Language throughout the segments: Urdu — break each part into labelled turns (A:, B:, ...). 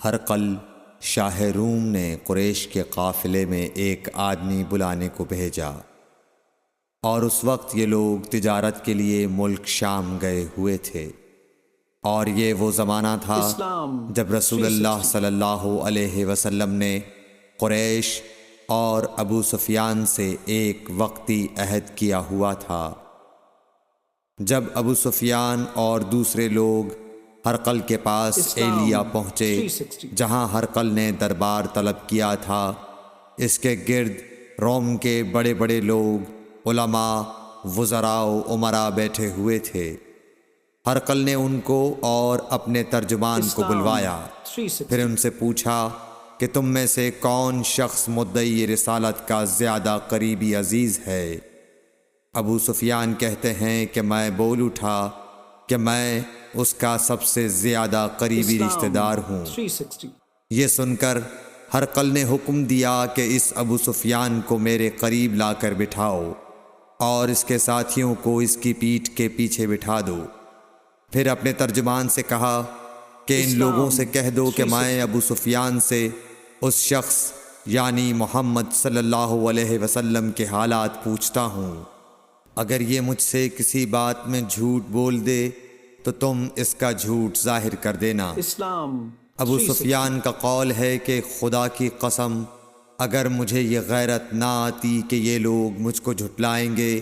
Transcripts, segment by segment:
A: ہرقل شاہ روم نے قریش کے قافلے میں ایک آدمی بلانے کو بھیجا، اور اس وقت یہ لوگ تجارت کے لیے ملک شام گئے ہوئے تھے، اور یہ وہ زمانہ تھا جب رسول اللہ صلی اللہ علیہ وسلم نے قریش اور ابو سفیان سے ایک وقتی عہد کیا ہوا تھا۔ جب ابو سفیان اور دوسرے لوگ ہرقل کے پاس ایلیا پہنچے جہاں ہرقل نے دربار طلب کیا تھا، اس کے گرد روم کے بڑے بڑے لوگ، علماء، وزراء و امراء بیٹھے ہوئے تھے۔ ہرقل نے ان کو اور اپنے ترجمان کو بلوایا، پھر ان سے پوچھا کہ تم میں سے کون شخص مدعی رسالت کا زیادہ قریبی عزیز ہے؟ ابو سفیان کہتے ہیں کہ میں بول اٹھا کہ میں اس کا سب سے زیادہ قریبی رشتہ دار ہوں۔ یہ سن کر ہرقل نے حکم دیا کہ اس ابو سفیان کو میرے قریب لا کر بٹھاؤ اور اس کے ساتھیوں کو اس کی پیٹھ کے پیچھے بٹھا دو۔ پھر اپنے ترجمان سے کہا کہ ان لوگوں سے کہہ دو کہ میں ابو سفیان سے اس شخص یعنی محمد صلی اللہ علیہ وسلم کے حالات پوچھتا ہوں، اگر یہ مجھ سے کسی بات میں جھوٹ بول دے تو تم اس کا جھوٹ ظاہر کر دینا۔ ابو سفیان کا قول ہے کہ خدا کی قسم اگر مجھے یہ غیرت نہ آتی کہ یہ لوگ مجھ کو جھٹلائیں گے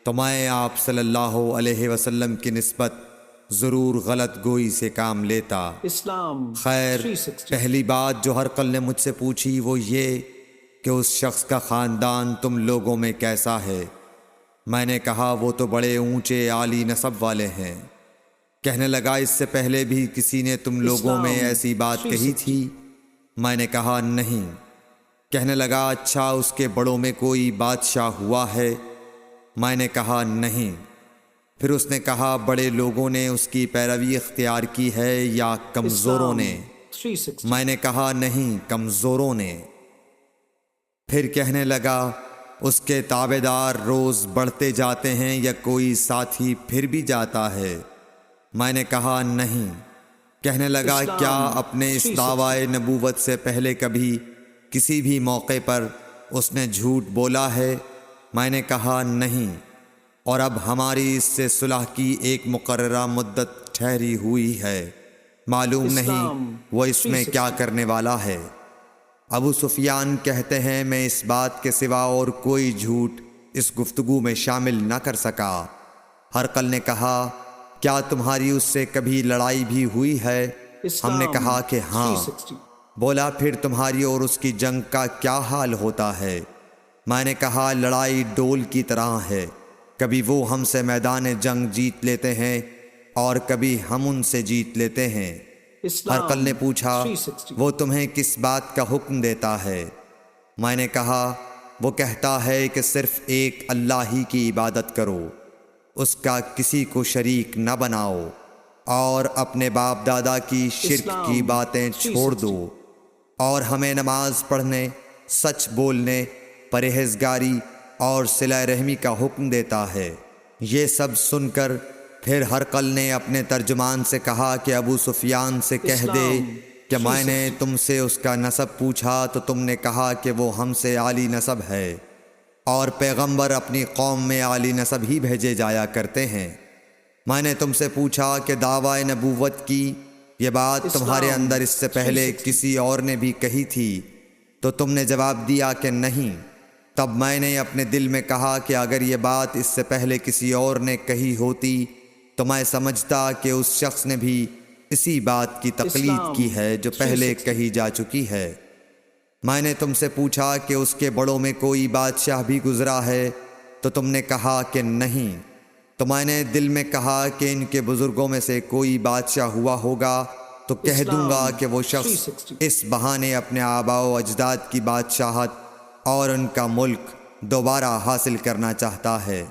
A: تو میں آپ صلی اللہ علیہ وسلم کی نسبت ضرور غلط گوئی سے کام لیتا۔ خیر، پہلی بات جو ہرقل نے مجھ سے پوچھی وہ یہ کہ اس شخص کا خاندان تم لوگوں میں کیسا ہے؟ میں نے کہا وہ تو بڑے اونچے عالی نسب والے ہیں۔ کہنے لگا اس سے پہلے بھی کسی نے تم لوگوں میں ایسی بات کہی تھی؟ میں نے کہا نہیں۔ کہنے لگا اچھا اس کے بڑوں میں کوئی بادشاہ ہوا ہے؟ میں نے کہا نہیں۔ پھر اس نے کہا بڑے لوگوں نے اس کی پیروی اختیار کی ہے یا کمزوروں نے؟ میں نے کہا نہیں، کمزوروں نے۔ پھر کہنے لگا اس کے تابعدار روز بڑھتے جاتے ہیں یا کوئی ساتھی پھر بھی جاتا ہے؟ میں نے کہا نہیں۔ کہنے لگا کیا اپنے اس دعوی نبوت سے پہلے کبھی کسی بھی موقع پر اس نے جھوٹ بولا ہے؟ میں نے کہا نہیں، اور اب ہماری اس سے صلح کی ایک مقررہ مدت ٹھہری ہوئی ہے، معلوم نہیں وہ اس میں کیا کرنے والا ہے۔ ابو سفیان کہتے ہیں میں اس بات کے سوا اور کوئی جھوٹ اس گفتگو میں شامل نہ کر سکا۔ ہرقل نے کہا کیا تمہاری اس سے کبھی لڑائی بھی ہوئی ہے؟ ہم نے کہا کہ ہاں۔ بولا پھر تمہاری اور اس کی جنگ کا کیا حال ہوتا ہے؟ میں نے کہا لڑائی ڈول کی طرح ہے، کبھی وہ ہم سے میدان جنگ جیت لیتے ہیں اور کبھی ہم ان سے جیت لیتے ہیں۔ ہرقل نے پوچھا وہ تمہیں کس بات کا حکم دیتا ہے؟ میں نے کہا وہ کہتا ہے کہ صرف ایک اللہ ہی کی عبادت کرو، اس کا کسی کو شریک نہ بناؤ، اور اپنے باپ دادا کی شرک کی باتیں چھوڑ دو، اور ہمیں نماز پڑھنے، سچ بولنے، پرہیزگاری اور صلہ رحمی کا حکم دیتا ہے۔ یہ سب سن کر پھر ہرقل نے اپنے ترجمان سے کہا کہ ابو سفیان سے کہہ دے کہ میں نے تم سے اس کا نسب پوچھا تو تم نے کہا کہ وہ ہم سے عالی نسب ہے، اور پیغمبر اپنی قوم میں عالی نسب ہی بھیجے جایا کرتے ہیں۔ میں نے تم سے پوچھا کہ دعوی نبوت کی یہ بات تمہارے اندر اس سے پہلے کسی اور نے بھی کہی تھی؟ تو تم نے جواب دیا کہ نہیں۔ تب میں نے اپنے دل میں کہا کہ اگر یہ بات اس سے پہلے کسی اور نے کہی ہوتی تو میں سمجھتا کہ اس شخص نے بھی اسی بات کی تقلید کی ہے جو پہلے کہی جا چکی ہے۔ میں نے تم سے پوچھا کہ اس کے بڑوں میں کوئی بادشاہ بھی گزرا ہے؟ تو تم نے کہا کہ نہیں۔ تو میں نے دل میں کہا کہ ان کے بزرگوں میں سے کوئی بادشاہ ہوا ہوگا تو کہہ دوں گا کہ وہ شخص اس بہانے اپنے آباء و اجداد کی بادشاہت اور ان کا ملک دوبارہ حاصل کرنا چاہتا ہے۔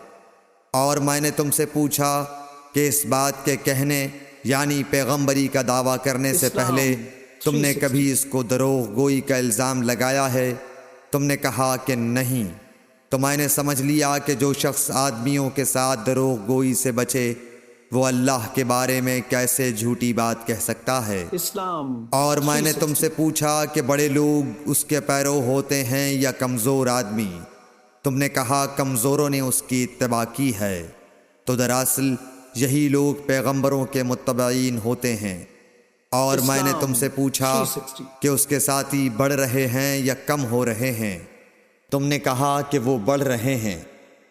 A: اور میں نے تم سے پوچھا کہ اس بات کے کہنے یعنی پیغمبری کا دعویٰ کرنے سے پہلے تم نے کبھی اس کو دروغ گوئی کا الزام لگایا ہے؟ تم نے کہا کہ نہیں۔ تو میں نے سمجھ لیا کہ جو شخص آدمیوں کے ساتھ دروغ گوئی سے بچے وہ اللہ کے بارے میں کیسے جھوٹی بات کہہ سکتا ہے؟
B: اسلام
A: اور میں نے تم سے پوچھا کہ بڑے لوگ اس کے پیرو ہوتے ہیں یا کمزور آدمی؟ تم نے کہا کمزوروں نے اس کی اتباع کی ہے۔ تو دراصل یہی لوگ پیغمبروں کے متبعین ہوتے ہیں۔ اور میں نے تم سے پوچھا کہ اس کے ساتھی بڑھ رہے ہیں یا کم ہو رہے ہیں؟ تم نے کہا کہ وہ بڑھ رہے ہیں،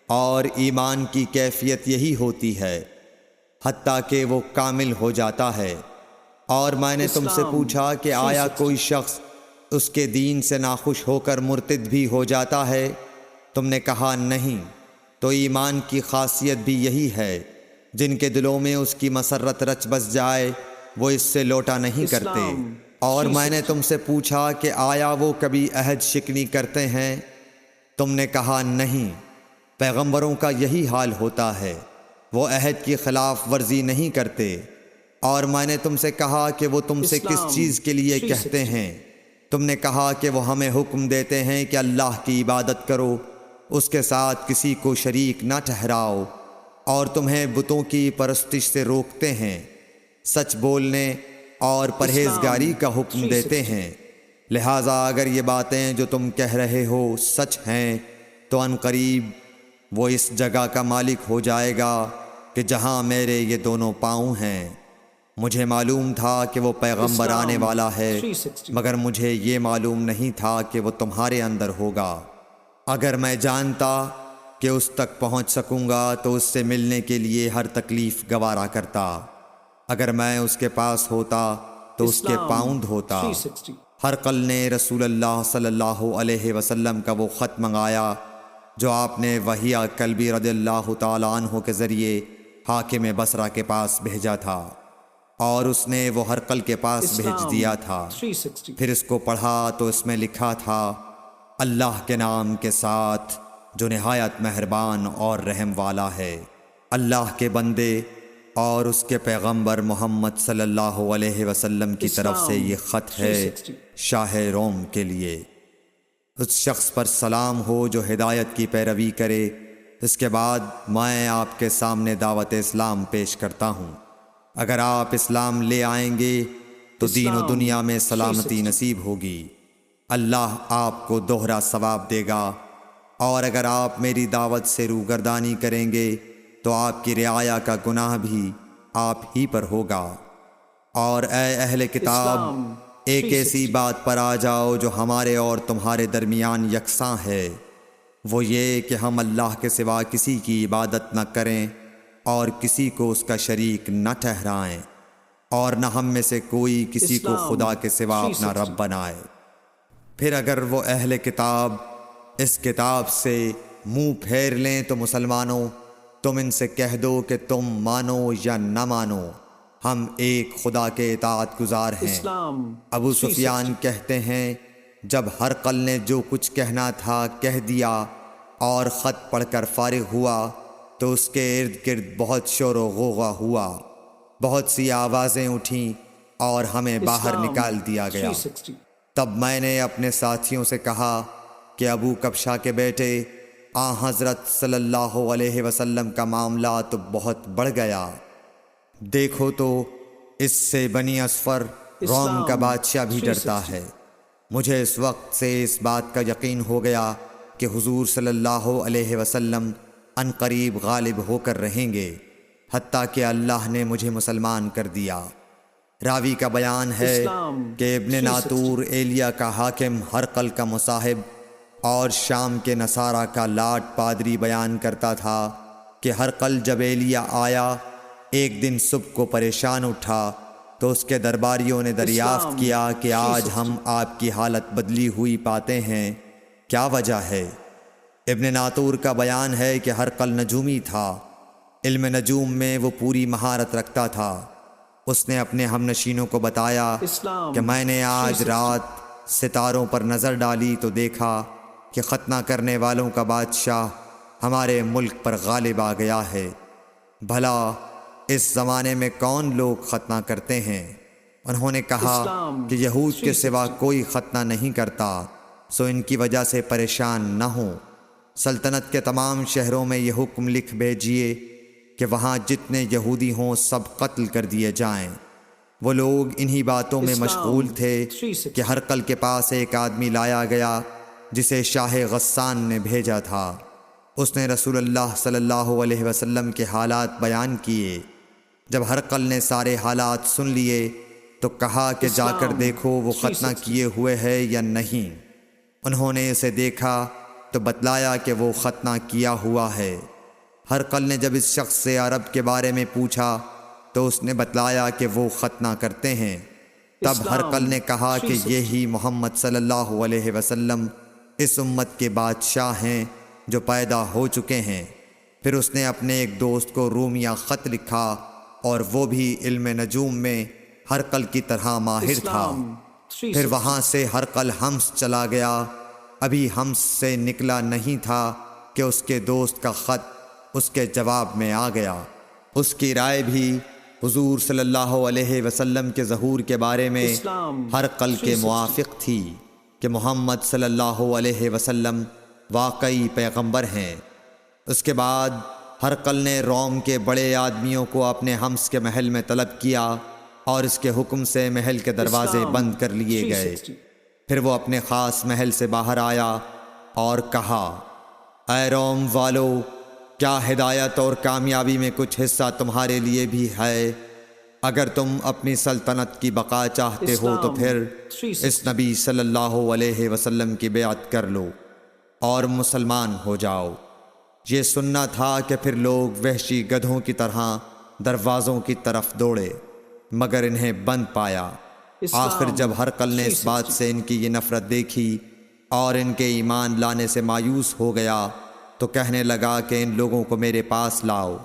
A: اور ایمان کی کیفیت یہی ہوتی ہے حتیٰ کہ وہ کامل ہو جاتا ہے۔ اور میں نے تم سے پوچھا کہ آیا کوئی شخص اس کے دین سے ناخوش ہو کر مرتد بھی ہو جاتا ہے؟ تم نے کہا نہیں۔ تو ایمان کی خاصیت بھی یہی ہے، جن کے دلوں میں اس کی مسرت رچ بس جائے وہ اس سے لوٹا نہیں کرتے۔ اور میں نے تم سے پوچھا کہ آیا وہ کبھی عہد شکنی کرتے ہیں؟ تم نے کہا نہیں۔ پیغمبروں کا یہی حال ہوتا ہے، وہ عہد کی خلاف ورزی نہیں کرتے۔ اور میں نے تم سے کہا کہ وہ تم سے کس چیز کے لیے کہتے ہیں؟ تم نے کہا کہ وہ ہمیں حکم دیتے ہیں کہ اللہ کی عبادت کرو، اس کے ساتھ کسی کو شریک نہ ٹھہراؤ، اور تمہیں بتوں کی پرستش سے روکتے ہیں، سچ بولنے اور پرہیزگاری کا حکم دیتے ہیں۔ لہٰذا اگر یہ باتیں جو تم کہہ رہے ہو سچ ہیں تو ان قریب وہ اس جگہ کا مالک ہو جائے گا کہ جہاں میرے یہ دونوں پاؤں ہیں۔ مجھے معلوم تھا کہ وہ پیغمبر آنے والا ہے، مگر مجھے یہ معلوم نہیں تھا کہ وہ تمہارے اندر ہوگا۔ اگر میں جانتا کہ اس تک پہنچ سکوں گا تو اس سے ملنے کے لیے ہر تکلیف گوارا کرتا۔ اگر میں اس کے پاس ہوتا تو اس کے پاؤں دھوتا۔ ہرقل نے رسول اللہ صلی اللہ علیہ وسلم کا وہ خط منگایا جو آپ نے وحیہ کلبی رضی اللہ تعالیٰ عنہ کے ذریعے حاکم بصرہ کے پاس بھیجا تھا، اور اس نے وہ ہرقل کے پاس بھیج دیا تھا۔ پھر اس کو پڑھا تو اس میں لکھا تھا، اللہ کے نام کے ساتھ جو نہایت مہربان اور رحم والا ہے۔ اللہ کے بندے اور اس کے پیغمبر محمد صلی اللہ علیہ وسلم کی طرف سے یہ خط ہے شاہ روم کے لیے۔ اس شخص پر سلام ہو جو ہدایت کی پیروی کرے۔ اس کے بعد میں آپ کے سامنے دعوت اسلام پیش کرتا ہوں۔ اگر آپ اسلام لے آئیں گے تو دین و دنیا میں سلامتی نصیب ہوگی، اللہ آپ کو دوہرا ثواب دے گا۔ اور اگر آپ میری دعوت سے روگردانی کریں گے تو آپ کی رعایا کا گناہ بھی آپ ہی پر ہوگا۔ اور اے اہل کتاب، ایک ایسی بات پر آ جاؤ جو ہمارے اور تمہارے درمیان یکساں ہے، وہ یہ کہ ہم اللہ کے سوا کسی کی عبادت نہ کریں اور کسی کو اس کا شریک نہ ٹھہرائیں، اور نہ ہم میں سے کوئی کسی کو خدا کے سوا اپنا رب بنائے۔ پھر اگر وہ اہل کتاب اس کتاب سے منہ پھیر لیں تو مسلمانوں، تم ان سے کہہ دو کہ تم مانو یا نہ مانو، ہم ایک خدا کے اطاعت گزار ہیں۔ ابو سفیان کہتے ہیں، جب ہرقل نے جو کچھ کہنا تھا کہہ دیا اور خط پڑھ کر فارغ ہوا تو اس کے ارد گرد بہت شور و غوغا ہوا، بہت سی آوازیں اٹھیں اور ہمیں باہر نکال دیا گیا۔ تب میں نے اپنے ساتھیوں سے کہا کہ ابو کبشہ کے بیٹے حضرت صلی اللہ علیہ وسلم کا معاملہ تو بہت بڑھ گیا۔ دیکھو تو اس سے بنی اصفر روم کا بادشاہ بھی ڈرتا ہے۔ مجھے اس وقت سے اس بات کا یقین ہو گیا کہ حضور صلی اللہ علیہ وسلم ان قریب غالب ہو کر رہیں گے، حتیٰ کہ اللہ نے مجھے مسلمان کر دیا۔ راوی کا بیان ہے کہ ابن ناطور ایلیا کا حاکم ہرقل کا مصاحب اور شام کے نصارہ کا لاٹ پادری بیان کرتا تھا کہ ہرقل جب ایلیا آیا ایک دن صبح کو پریشان اٹھا تو اس کے درباریوں نے دریافت کیا کہ آج ہم آپ کی حالت بدلی ہوئی پاتے ہیں، کیا وجہ ہے؟ ابن ناطور کا بیان ہے کہ ہرقل نجومی تھا، علم نجوم میں وہ پوری مہارت رکھتا تھا۔ اس نے اپنے ہم نشینوں کو بتایا کہ میں نے آج رات ستاروں پر نظر ڈالی تو دیکھا کہ ختنہ کرنے والوں کا بادشاہ ہمارے ملک پر غالب آ گیا ہے۔ بھلا اس زمانے میں کون لوگ ختنہ کرتے ہیں؟ انہوں نے کہا کہ یہود کے سوا کوئی ختنہ نہیں کرتا، سو ان کی وجہ سے پریشان نہ ہوں۔ سلطنت کے تمام شہروں میں یہ حکم لکھ بھیجیے کہ وہاں جتنے یہودی ہوں سب قتل کر دیے جائیں۔ وہ لوگ انہی باتوں میں مشغول تھے کہ ہرقل کے پاس ایک آدمی لایا گیا جسے شاہ غسان نے بھیجا تھا۔ اس نے رسول اللہ صلی اللہ علیہ وسلم کے حالات بیان کیے۔ جب ہرقل نے سارے حالات سن لیے تو کہا کہ جا کر دیکھو وہ ختنہ کیے ہوئے ہے یا نہیں۔ انہوں نے اسے دیکھا تو بتلایا کہ وہ ختنہ کیا ہوا ہے۔ ہرقل نے جب اس شخص سے عرب کے بارے میں پوچھا تو اس نے بتلایا کہ وہ ختنہ کرتے ہیں۔ تب ہرقل نے کہا کہ یہی محمد صلی اللہ علیہ وسلم اس امت کے بادشاہ ہیں جو پیدا ہو چکے ہیں۔ پھر اس نے اپنے ایک دوست کو رومیہ خط لکھا اور وہ بھی علم نجوم میں ہرقل کی طرح ماہر تھا۔ پھر وہاں سے ہرقل حمص چلا گیا۔ ابھی حمص سے نکلا نہیں تھا کہ اس کے دوست کا خط اس کے جواب میں آ گیا۔ اس کی رائے بھی حضور صلی اللہ علیہ وسلم کے ظہور کے بارے میں ہرقل کے موافق تھی کہ محمد صلی اللہ علیہ وسلم واقعی پیغمبر ہیں۔ اس کے بعد ہرقل نے روم کے بڑے آدمیوں کو اپنے حمص کے محل میں طلب کیا اور اس کے حکم سے محل کے دروازے بند کر لیے گئے۔ پھر وہ اپنے خاص محل سے باہر آیا اور کہا، اے روم والو، کیا ہدایت اور کامیابی میں کچھ حصہ تمہارے لیے بھی ہے؟ اگر تم اپنی سلطنت کی بقا چاہتے ہو تو پھر اس نبی صلی اللہ علیہ وسلم کی بیعت کر لو اور مسلمان ہو جاؤ۔ یہ سننا تھا کہ پھر لوگ وحشی گدھوں کی طرح دروازوں کی طرف دوڑے مگر انہیں بند پایا۔ آخر جب ہرقل نے اس بات سے ان کی یہ نفرت دیکھی اور ان کے ایمان لانے سے مایوس ہو گیا تو کہنے لگا کہ ان لوگوں کو میرے پاس لاؤ۔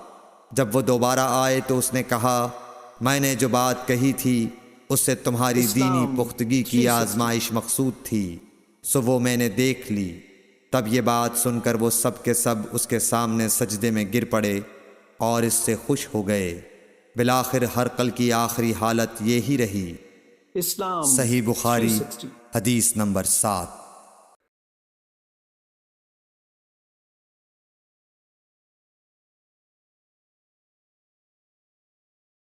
A: جب وہ دوبارہ آئے تو اس نے کہا، میں نے جو بات کہی تھی اس سے تمہاری دینی پختگی کی آزمائش مقصود تھی، سو وہ میں نے دیکھ لی۔ تب یہ بات سن کر وہ سب کے سب اس کے سامنے سجدے میں گر پڑے اور اس سے خوش ہو گئے۔ بالآخر ہرقل کی آخری حالت یہی رہی۔ صحیح بخاری حدیث نمبر 7۔